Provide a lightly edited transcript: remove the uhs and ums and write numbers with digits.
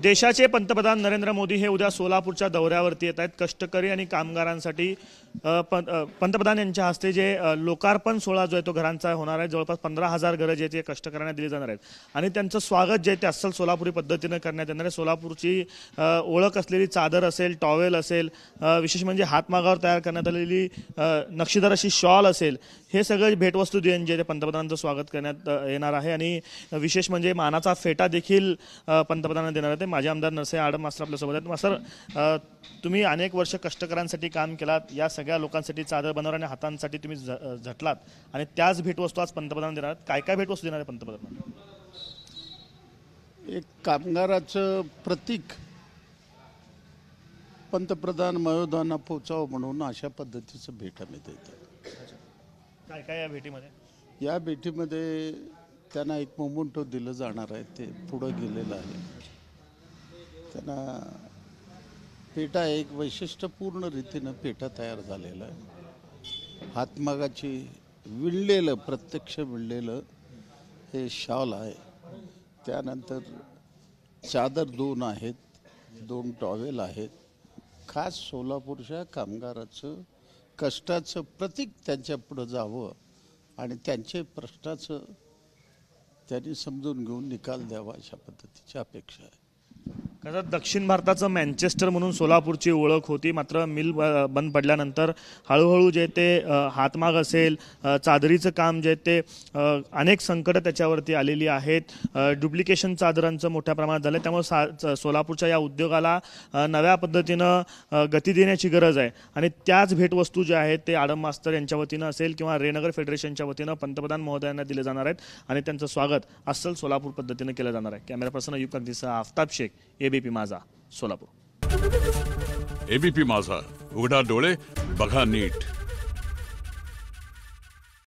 देशाचे पंतप्रधान नरेंद्र मोदी हे उद्या सोलापूरच्या दौऱ्यावरती येत आहेत। कष्टकरी आणि कामगारांसाठी पंतप्रधान यांच्या हस्ते जे लोकार्पण सोहळा जो आहे तो घरांचा होणार आहे। जवळपास 15,000 घरं जे ते कष्टकऱ्यांना दिली जाणार आहेत आणि त्यांचं स्वागत जे ते अस्सल सोलापुरी पद्धतीने करण्यात येणार आहे। सोलापूरची ओळख असलेली चादर असेल, टॉवेल असेल, विशेष म्हणजे हातमागावर तयार करण्यात आलेली नक्षीदार अशी शॉल असेल, हे सगळे भेटवस्तू देऊन जे ते पंतप्रधानांचं स्वागत करण्यात येणार आहे। आणि विशेष म्हणजे मानाचा फेटा देखील पंतप्रधानांना देणार आहेत। माझे आमदार नरसय्या आडम मास्तर आपल्यासोबत आहेत। मास्तर, तुम्ही अनेक वर्ष कष्टकऱ्यांसाठी काम केलात, या सगळ्या लोकांसाठी चादर बनवणार आणि हातांसाठी तुम्ही झटलात आणि त्याच भेटवस्तू आज पंतप्रधान देणार आहेत। काय काय भेटवस्तू देणार आहे पंतप्रधान? एक कामगाराचं प्रतीक पंतप्रधान महोदयांना पोचावं म्हणून अशा पद्धतीचं भेट आम्ही देतो। काय काय या भेटीमध्ये? या भेटीमध्ये त्यांना एक मोमेंटो दिलं जाणार आहे, ते पुढं गेलेलं आहे। त्यांना पेटा एक वैशिष्ट्यपूर्ण रीतीनं पेटा तयार झालेला आहे। हातमागाची विणलेलं, प्रत्यक्ष विणलेलं हे शॉल आहे। त्यानंतर चादर 2 आहेत, 2 टॉवेल आहेत। खास सोलापूरच्या कामगाराचं कष्टाचं प्रतीक त्यांच्या पुढं जावं आणि त्यांचे प्रश्नाचं त्यांनी समजून घेऊन निकाल द्यावा, अशा पद्धतीची अपेक्षा आहे। खरं दक्षिण भारताचं मँचेस्टर म्हणून सोलापूरची ओळख होती, मात्र मिल बंद पडल्यानंतर हळूहळू जे ते हातमाग असेल, चादरीचं काम जे ते अनेक संकटं त्याच्यावरती आलेली आहेत। डुप्लिकेशन चादरांचं मोठ्या प्रमाणात झालं, त्यामुळे सोलापूरच्या या उद्योगाला नव्या पद्धतीनं गती देण्याची गरज आहे। आणि त्याच भेटवस्तू ज्या आहेत ते आडम मास्तर यांच्या वतीनं असेल किंवा रेनगर फेडरेशनच्या वतीनं पंतप्रधान महोदयांना दिले जाणार आहेत आणि त्यांचं स्वागत अस्सल सोलापूर पद्धतीनं केलं जाणार आहे। कॅमेरा पर्सन अयूब कागदीसह आफताब शेख, एबीपी माझा, सोलापूर। एबीपी माझा, उघडा डोळे बघा नीट।